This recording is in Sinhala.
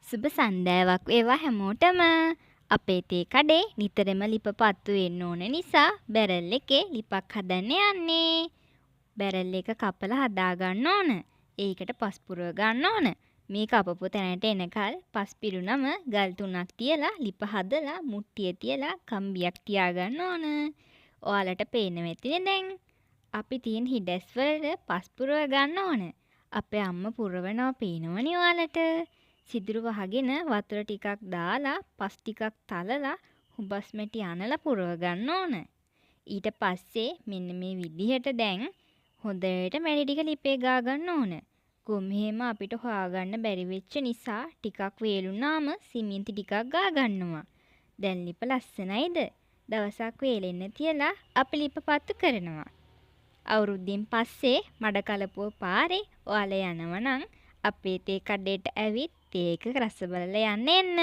සුබ සන්ධ්‍යාවක් වේවා හැමෝටම. අපේ තේ කඩේ නිතරම ලිප පත්තු වෙන්න ඕන නිසා බැරල් එකේ ලිපක් හදන්න යන්නේ. බැරල් එක කපලා හදා ගන්න ඕන. ඒකට පස් පුරව ගන්න ඕන. මේ කපපු තැනට එනකල් පස් පිරුණම ගල් 3ක් තියලා ලිප හදලා මුට්ටිය තියලා කම්බියක් තියාගන්න ඕන. ඔයාලට පේනව ඇතිනේ දැන්. අපි තියෙන හිඩැස් වලට පස් පුරව ගන්න ඕන. අපේ අම්මා පුරවනවා පේනවනේ ඔයාලට. සිදුරු වහගෙන වතුර ටිකක් දාලා පස් ටිකක් තලලා හුබස් මැටි අනලා පුරව ගන්න ඕන. ඊට පස්සේ මෙන්න මේ විදිහට දැන් හොඳට මැටි ටික ලිපේ ගා ගන්න ඕන. කොහොමෙම අපිට හොයාගන්න බැරි වෙච්ච නිසා ටිකක් වේලුනාම සිමෙන්ති ටිකක් ගා ගන්නවා. දැන් ලිප ලස්සනයිද? දවසක් වේලෙන්න තියලා අපි ලිප පත්තු කරනවා. අවුරුද්දෙන් පස්සේ මඩ කලපුව පාරේ ඔයාලා යනවා නම් අපේ තේ කඩේට ඇවිත් තේ එක රස බලලා යන්න එන්න.